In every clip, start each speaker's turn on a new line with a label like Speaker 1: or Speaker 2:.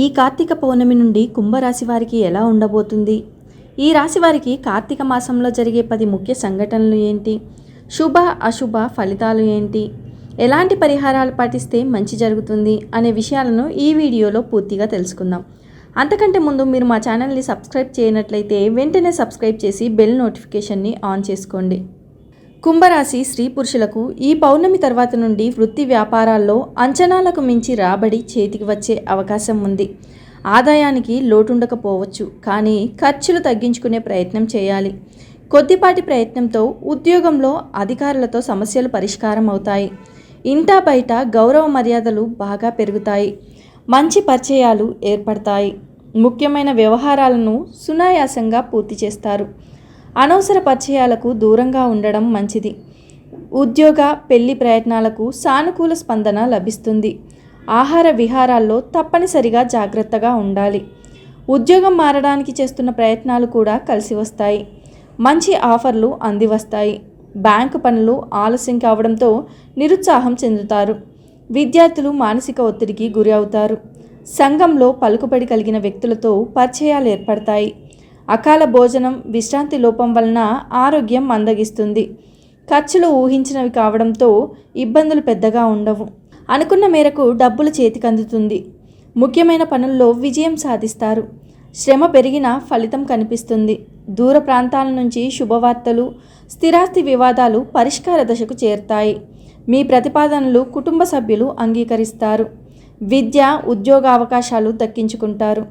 Speaker 1: ఈ కార్తీక పౌర్ణమి నుండి కుంభరాశి వారికి ఎలా ఉండబోతుంది? ఈ రాశి వారికి కార్తీక మాసంలో జరిగే 10 ముఖ్య సంఘటనలు ఏంటి? శుభ అశుభ ఫలితాలు ఏంటి? ఎలాంటి పరిహారాలు పాటిస్తే మంచి జరుగుతుంది అనే విషయాలను ఈ వీడియోలో పూర్తిగా తెలుసుకుందాం. అంతకంటే ముందు మీరు మా ఛానల్ని సబ్స్క్రైబ్ చేయనట్లయితే వెంటనే సబ్స్క్రైబ్ చేసి బెల్ నోటిఫికేషన్ని ఆన్ చేసుకోండి. కుంభరాశి స్త్రీ పురుషులకు ఈ పౌర్ణమి తర్వాత నుండి వృత్తి వ్యాపారాల్లో అంచనాలకు మించి రాబడి చేతికి వచ్చే అవకాశం ఉంది. ఆదాయానికి లోటుండకపోవచ్చు, కానీ ఖర్చులు తగ్గించుకునే ప్రయత్నం చేయాలి. కొద్దిపాటి ప్రయత్నంతో ఉద్యోగంలో అధికారులతో సమస్యలు పరిష్కారం అవుతాయి. ఇంటా బయట గౌరవ మర్యాదలు బాగా పెరుగుతాయి. మంచి పరిచయాలు ఏర్పడతాయి. ముఖ్యమైన వ్యవహారాలను సునాయాసంగా పూర్తి చేస్తారు. అనవసర పరిచయాలకు దూరంగా ఉండడం మంచిది. ఉద్యోగ పెళ్లి ప్రయత్నాలకు సానుకూల స్పందన లభిస్తుంది. ఆహార విహారాల్లో తప్పనిసరిగా జాగ్రత్తగా ఉండాలి. ఉద్యోగం మారడానికి చేస్తున్న ప్రయత్నాలు కూడా కలిసి వస్తాయి. మంచి ఆఫర్లు అందివస్తాయి. బ్యాంకు పనులు ఆలస్యం కావడంతో నిరుత్సాహం చెందుతారు. విద్యార్థులు మానసిక ఒత్తిడికి గురి అవుతారు. సంఘంలో పలుకుబడి కలిగిన వ్యక్తులతో పరిచయాలు ఏర్పడతాయి. అకాల భోజనం, విశ్రాంతి లోపం వలన ఆరోగ్యం మందగిస్తుంది. ఖర్చులు ఊహించినవి కావడంతో ఇబ్బందులు పెద్దగా ఉండవు. అనుకున్న మేరకు డబ్బులు చేతికందుతుంది. ముఖ్యమైన పనుల్లో విజయం సాధిస్తారు. శ్రమ పెరిగినా ఫలితం కనిపిస్తుంది. దూర ప్రాంతాల నుంచి శుభవార్తలు, స్థిరాస్తి వివాదాలు పరిష్కార దశకు చేరుతాయి. మీ ప్రతిపాదనలు కుటుంబ సభ్యులు అంగీకరిస్తారు. విద్య, ఉద్యోగ అవకాశాలు దక్కించుకుంటారు.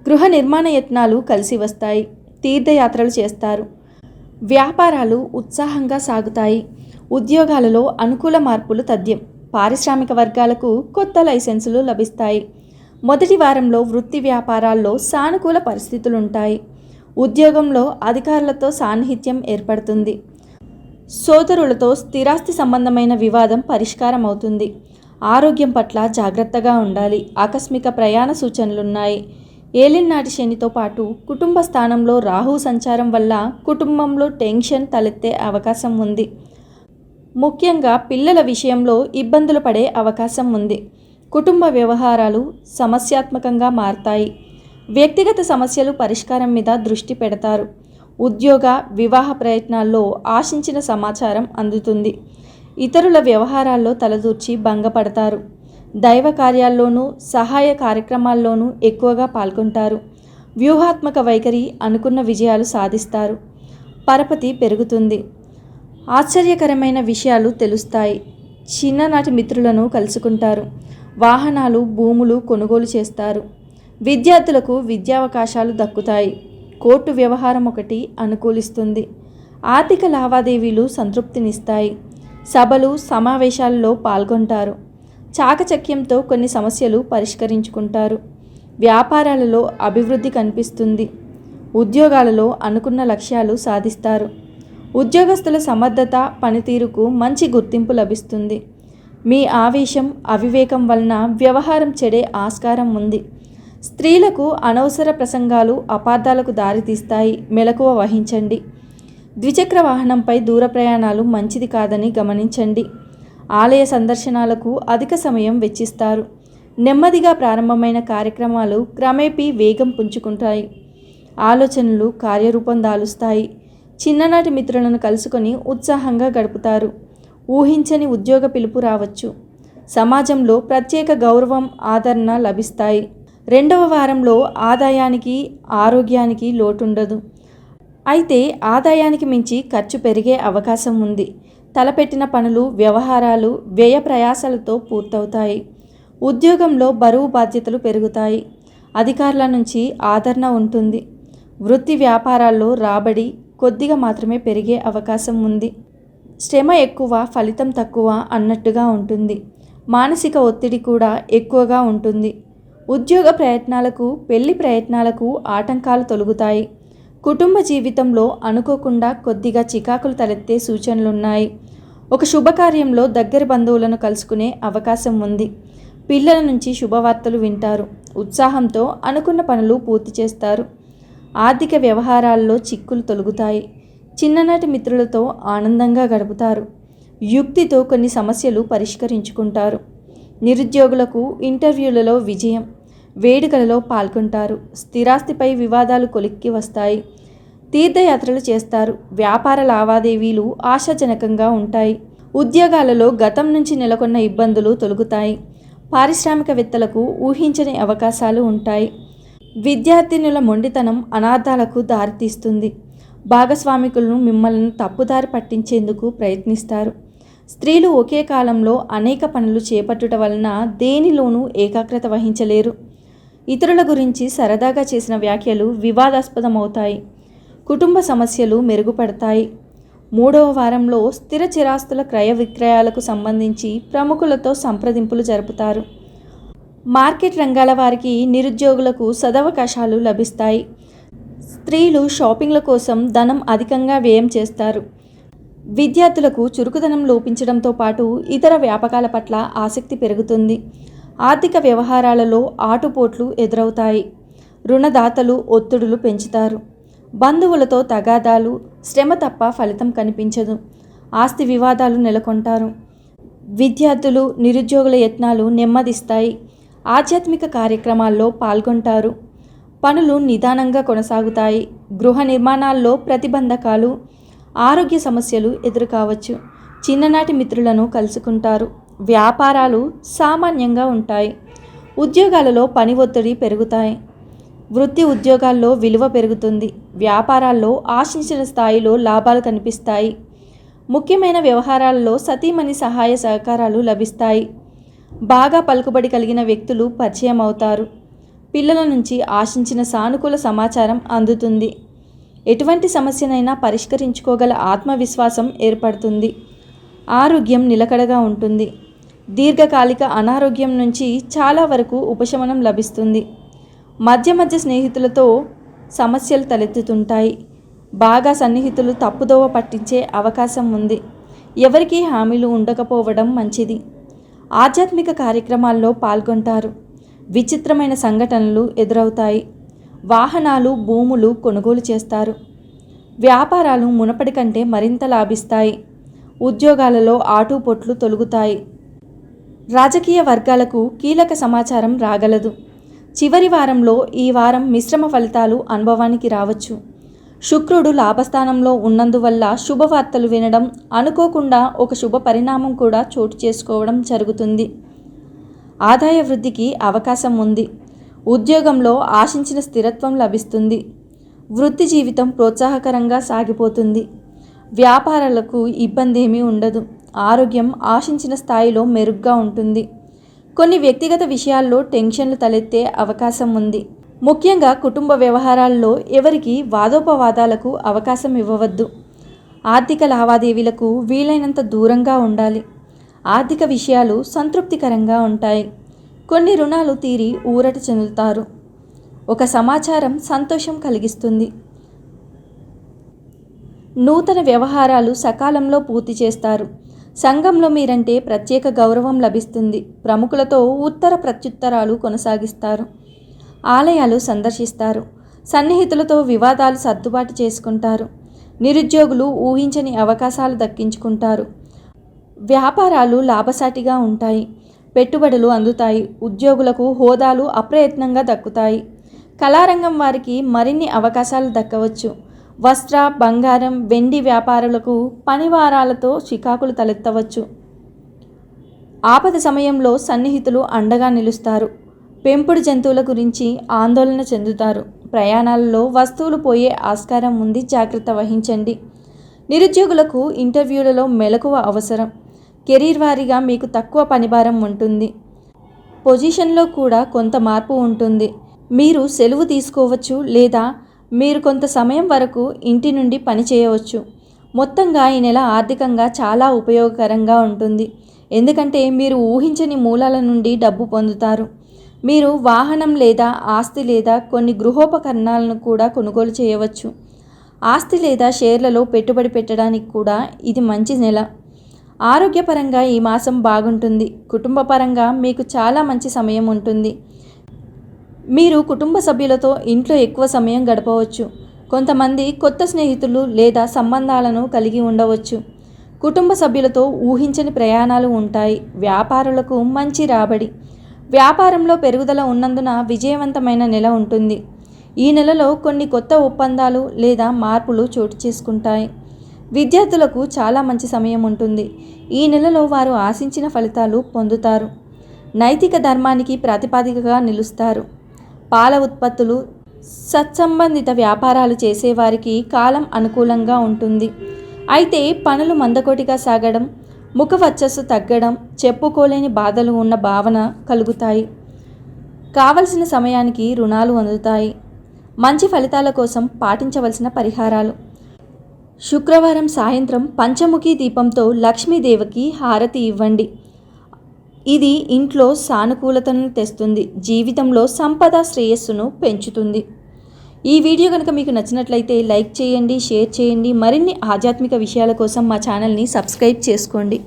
Speaker 1: గృహ నిర్మాణ యత్నాలు కలిసి వస్తాయి. తీర్థయాత్రలు చేస్తారు. వ్యాపారాలు ఉత్సాహంగా సాగుతాయి. ఉద్యోగాలలో అనుకూల మార్పులు తథ్యం. పారిశ్రామిక వర్గాలకు కొత్త లైసెన్సులు లభిస్తాయి. మొదటి వారంలో వృత్తి వ్యాపారాల్లో సానుకూల పరిస్థితులుంటాయి. ఉద్యోగంలో అధికారులతో సాన్నిహిత్యం ఏర్పడుతుంది. సోదరులతో స్థిరాస్తి సంబంధమైన వివాదం పరిష్కారం అవుతుంది. ఆరోగ్యం పట్ల జాగ్రత్తగా ఉండాలి. ఆకస్మిక ప్రయాణ సూచనలున్నాయి. ఏలినాటి శనితో పాటు కుటుంబ స్థానంలో రాహు సంచారం వల్ల కుటుంబంలో టెన్షన్ తలెత్తే అవకాశం ఉంది. ముఖ్యంగా పిల్లల విషయంలో ఇబ్బందులు పడే అవకాశం ఉంది. కుటుంబ వ్యవహారాలు సమస్యాత్మకంగా మారతాయి. వ్యక్తిగత సమస్యలు పరిష్కారం మీద దృష్టి పెడతారు. ఉద్యోగ, వివాహ ప్రయత్నాల్లో ఆశించిన సమాచారం అందుతుంది. ఇతరుల వ్యవహారాల్లో తలదూర్చి భంగపడతారు. దైవ కార్యాల్లోనూ సహాయ కార్యక్రమాల్లోనూ ఎక్కువగా పాల్గొంటారు. వ్యూహాత్మక వైఖరి అనుకున్న విజయాలు సాధిస్తారు. పరపతి పెరుగుతుంది. ఆశ్చర్యకరమైన విషయాలు తెలుస్తాయి. చిన్ననాటి మిత్రులను కలుసుకుంటారు. వాహనాలు, భూములు కొనుగోలు చేస్తారు. విద్యార్థులకు విద్యావకాశాలు దక్కుతాయి. కోర్టు వ్యవహారం ఒకటి అనుకూలిస్తుంది. ఆర్థిక లావాదేవీలు సంతృప్తినిస్తాయి. సభలు, సమావేశాల్లో పాల్గొంటారు. చాకచక్యంతో కొన్ని సమస్యలు పరిష్కరించుకుంటారు. వ్యాపారాలలో అభివృద్ధి కనిపిస్తుంది. ఉద్యోగాలలో అనుకున్న లక్ష్యాలు సాధిస్తారు. ఉద్యోగస్తుల సమర్థత, పనితీరుకు మంచి గుర్తింపు లభిస్తుంది. మీ ఆవేశం, అవివేకం వలన వ్యవహారం చెడే ఆస్కారం ఉంది. స్త్రీలకు అనవసర ప్రసంగాలు అపార్థాలకు దారితీస్తాయి. మెలకువ వహించండి. ద్విచక్ర వాహనంపై దూర ప్రయాణాలు మంచిది కాదని గమనించండి. ఆలయ సందర్శనాలకు అధిక సమయం వెచ్చిస్తారు. నెమ్మదిగా ప్రారంభమైన కార్యక్రమాలు క్రమేపీ వేగం పుంజుకుంటాయి. ఆలోచనలు కార్యరూపం దాలుస్తాయి. చిన్ననాటి మిత్రులను కలుసుకొని ఉత్సాహంగా గడుపుతారు. ఊహించని ఉద్యోగ పిలుపు రావచ్చు. సమాజంలో ప్రత్యేక గౌరవం, ఆదరణ లభిస్తాయి. రెండవ వారంలో ఆదాయానికి, ఆరోగ్యానికి లోటుండదు. అయితే ఆదాయానికి మించి ఖర్చు పెరిగే అవకాశం ఉంది. తలపెట్టిన పనులు, వ్యవహారాలు వ్యయ ప్రయాసాలతో పూర్తవుతాయి. ఉద్యోగంలో బరువు బాధ్యతలు పెరుగుతాయి. అధికారుల నుంచి ఆదరణ ఉంటుంది. వృత్తి వ్యాపారాల్లో రాబడి కొద్దిగా మాత్రమే పెరిగే అవకాశం ఉంది. శ్రమ ఎక్కువ, ఫలితం తక్కువ అన్నట్టుగా ఉంటుంది. మానసిక ఒత్తిడి కూడా ఎక్కువగా ఉంటుంది. ఉద్యోగ ప్రయత్నాలకు, పెళ్లి ప్రయత్నాలకు ఆటంకాలు తొలగుతాయి. కుటుంబ జీవితంలో అనుకోకుండా కొద్దిగా చికాకులు తలెత్తే సూచనలున్నాయి. ఒక శుభకార్యంలో దగ్గరి బంధువులను కలుసుకునే అవకాశం ఉంది. పిల్లల నుంచి శుభవార్తలు వింటారు. ఉత్సాహంతో అనుకున్న పనులు పూర్తి చేస్తారు. ఆర్థిక వ్యవహారాల్లో చిక్కులు తొలగుతాయి. చిన్ననాటి మిత్రులతో ఆనందంగా గడుపుతారు. యుక్తితో కొన్ని సమస్యలు పరిష్కరించుకుంటారు. నిరుద్యోగులకు ఇంటర్వ్యూలలో విజయం, వేడుకలలో పాల్గొంటారు. స్థిరాస్తిపై వివాదాలు కొలిక్కి వస్తాయి. తీర్థయాత్రలు చేస్తారు. వ్యాపార లావాదేవీలు ఆశాజనకంగా ఉంటాయి. ఉద్యోగాలలో గతం నుంచి నెలకొన్న ఇబ్బందులు తొలగుతాయి. పారిశ్రామికవేత్తలకు ఊహించని అవకాశాలు ఉంటాయి. విద్యార్థినుల మొండితనం అనార్థాలకు దారితీస్తుంది. భాగస్వామికులను మిమ్మల్ని తప్పుదారి పట్టించేందుకు ప్రయత్నిస్తారు. స్త్రీలు ఒకే కాలంలో అనేక పనులు చేపట్టుట వలన దేనిలోనూ ఏకాగ్రత వహించలేరు. ఇతరుల గురించి సరదాగా చేసిన వ్యాఖ్యలు వివాదాస్పదమవుతాయి. కుటుంబ సమస్యలు మెరుగుపడతాయి. 3వ వారంలో స్థిర చిరాస్తుల క్రయ విక్రయాలకు సంబంధించి ప్రముఖులతో సంప్రదింపులు జరుపుతారు. మార్కెట్ రంగాల వారికి, నిరుద్యోగులకు సదవకాశాలు లభిస్తాయి. స్త్రీలు షాపింగ్ల కోసం ధనం అధికంగా వ్యయం చేస్తారు. విద్యార్థులకు చురుకుదనం లోపించడంతో పాటు ఇతర వ్యాపకాల పట్ల ఆసక్తి పెరుగుతుంది. ఆర్థిక వ్యవహారాలలో ఆటుపోట్లు ఎదురవుతాయి. రుణదాతలు ఒత్తిడులు పెంచుతారు. బంధువులతో తగాదాలు, శ్రమ తప్ప ఫలితం కనిపించదు. ఆస్తి వివాదాలు నెలకొంటారు. విద్యార్థులు, నిరుద్యోగుల యత్నాలు నెమ్మదిస్తాయి. ఆధ్యాత్మిక కార్యక్రమాల్లో పాల్గొంటారు. పనులు నిదానంగా కొనసాగుతాయి. గృహ నిర్మాణాల్లో ప్రతిబంధకాలు, ఆరోగ్య సమస్యలు ఎదురుకావచ్చు. చిన్ననాటి మిత్రులను కలుసుకుంటారు. వ్యాపారాలు సామాన్యంగా ఉంటాయి. ఉద్యోగాలలో పని ఒత్తిడి పెరుగుతాయి. వృత్తి ఉద్యోగాల్లో విలువ పెరుగుతుంది. వ్యాపారాల్లో ఆశించిన స్థాయిలో లాభాలు కనిపిస్తాయి. ముఖ్యమైన వ్యవహారాలలో సతీమణి సహాయ సహకారాలు లభిస్తాయి. బాగా పలుకుబడి కలిగిన వ్యక్తులు పరిచయం అవుతారు. పిల్లల నుంచి ఆశించిన సానుకూల సమాచారం అందుతుంది. ఎటువంటి సమస్యనైనా పరిష్కరించుకోగల ఆత్మవిశ్వాసం ఏర్పడుతుంది. ఆరోగ్యం నిలకడగా ఉంటుంది. దీర్ఘకాలిక అనారోగ్యం నుంచి చాలా వరకు ఉపశమనం లభిస్తుంది. మధ్య మధ్య స్నేహితులతో సమస్యలు తలెత్తుతుంటాయి. బాగా సన్నిహితులు తప్పుదోవ పట్టించే అవకాశం ఉంది. ఎవరికీ హామీలు ఉండకపోవడం మంచిది. ఆధ్యాత్మిక కార్యక్రమాల్లో పాల్గొంటారు. విచిత్రమైన సంఘటనలు ఎదురవుతాయి. వాహనాలు, భూములు కొనుగోలు చేస్తారు. వ్యాపారాలు మునపటి కంటే మరింత లాభిస్తాయి. ఉద్యోగాలలో ఆటుపోట్లు తొలగుతాయి. రాజకీయ వర్గాలకు కీలక సమాచారం రాగలదు. చివరి వారంలో ఈ వారం మిశ్రమ ఫలితాలు అనుభవానికి రావచ్చు. శుక్రుడు లాభస్థానంలో ఉన్నందువల్ల శుభవార్తలు వినడం, అనుకోకుండా ఒక శుభ పరిణామం కూడా చోటు చేసుకోవడం జరుగుతుంది. ఆదాయ వృద్ధికి అవకాశం ఉంది. ఉద్యోగంలో ఆశించిన స్థిరత్వం లభిస్తుంది. వృత్తి జీవితం ప్రోత్సాహకరంగా సాగిపోతుంది. వ్యాపారాలకు ఇబ్బంది ఏమీ ఉండదు. ఆరోగ్యం ఆశించిన స్థాయిలో మెరుగ్గా ఉంటుంది. కొన్ని వ్యక్తిగత విషయాల్లో టెన్షన్లు తలెత్తే అవకాశం ఉంది. ముఖ్యంగా కుటుంబ వ్యవహారాల్లో ఎవరికి వాదోపవాదాలకు అవకాశం ఇవ్వవద్దు. ఆర్థిక లావాదేవీలకు వీలైనంత దూరంగా ఉండాలి. ఆర్థిక విషయాలు సంతృప్తికరంగా ఉంటాయి. కొన్ని రుణాలు తీరి ఊరట చెందుతారు. ఒక సమాచారం సంతోషం కలిగిస్తుంది. నూతన వ్యవహారాలు సకాలంలో పూర్తి చేస్తారు. సంఘంలో మీరంటే ప్రత్యేక గౌరవం లభిస్తుంది. ప్రముఖులతో ఉత్తర ప్రత్యుత్తరాలు కొనసాగిస్తారు. ఆలయాలు సందర్శిస్తారు. సన్నిహితులతో వివాదాలు సర్దుబాటు చేసుకుంటారు. నిరుద్యోగులు ఊహించని అవకాశాలు దక్కించుకుంటారు. వ్యాపారాలు లాభసాటిగా ఉంటాయి. పెట్టుబడులు అందుతాయి. ఉద్యోగులకు హోదాలు అప్రయత్నంగా దక్కుతాయి. కళారంగం వారికి మరిన్ని అవకాశాలు దక్కవచ్చు. వస్త్ర, బంగారం, వెండి వ్యాపారులకు పనివారాలతో చికాకులు తలెత్తవచ్చు. ఆపద సమయంలో సన్నిహితులు అండగా నిలుస్తారు. పెంపుడు జంతువుల గురించి ఆందోళన చెందుతారు. ప్రయాణాలలో వస్తువులు పోయే ఆస్కారం ఉంది. జాగ్రత్త వహించండి. నిరుద్యోగులకు ఇంటర్వ్యూలలో మెలకువ అవసరం. కెరీర్ వారీగా మీకు తక్కువ పనిభారం ఉంటుంది. పొజిషన్లో కూడా కొంత మార్పు ఉంటుంది. మీరు సెలవు తీసుకోవచ్చు లేదా మీరు కొంత సమయం వరకు ఇంటి నుండి పని చేయవచ్చు. మొత్తంగా ఈ నెల ఆర్థికంగా చాలా ఉపయోగకరంగా ఉంటుంది. ఎందుకంటే మీరు ఊహించని మూలాల నుండి డబ్బు పొందుతారు. మీరు వాహనం లేదా ఆస్తి లేదా కొన్ని గృహోపకరణాలను కూడా కొనుగోలు చేయవచ్చు. ఆస్తి లేదా షేర్లలో పెట్టుబడి పెట్టడానికి కూడా ఇది మంచి నెల. ఆరోగ్యపరంగా ఈ మాసం బాగుంటుంది. కుటుంబపరంగా మీకు చాలా మంచి సమయం ఉంటుంది. మీరు కుటుంబ సభ్యులతో ఇంట్లో ఎక్కువ సమయం గడపవచ్చు. కొంతమంది కొత్త స్నేహితులు లేదా సంబంధాలను కలిగి ఉండవచ్చు. కుటుంబ సభ్యులతో ఊహించని ప్రయాణాలు ఉంటాయి. వ్యాపారులకు మంచి రాబడి. వ్యాపారంలో పెరుగుదల ఉన్నందున విజయవంతమైన నెల ఉంటుంది. ఈ నెలలో కొన్ని కొత్త ఒప్పందాలు లేదా మార్పులు చోటు చేసుకుంటాయి. విద్యార్థులకు చాలా మంచి సమయం ఉంటుంది. ఈ నెలలో వారు ఆశించిన ఫలితాలు పొందుతారు. నైతిక ధర్మానికి ప్రాతిపదికగా నిలుస్తారు. పాల ఉత్పత్తులు, సత్సంబంధిత వ్యాపారాలు చేసేవారికి కాలం అనుకూలంగా ఉంటుంది. అయితే పనులు మందకొడిగా సాగడం, ముఖ వర్చస్సు తగ్గడం, చెప్పుకోలేని బాధలు ఉన్న భావన కలుగుతాయి. కావలసిన సమయానికి రుణాలు అందుతాయి. మంచి ఫలితాల కోసం పాటించవలసిన పరిహారాలు: శుక్రవారం సాయంత్రం పంచముఖి దీపంతో లక్ష్మీదేవికి హారతి ఇవ్వండి. ఇది ఇంట్లో సానుకూలతను తెస్తుంది. జీవితంలో సంపద, శ్రేయస్సును పెంచుతుంది. ఈ వీడియో కనుక మీకు నచ్చినట్లయితే లైక్ చేయండి, షేర్ చేయండి. మరిన్ని ఆధ్యాత్మిక విషయాల కోసం మా ఛానల్ని సబ్స్క్రైబ్ చేసుకోండి.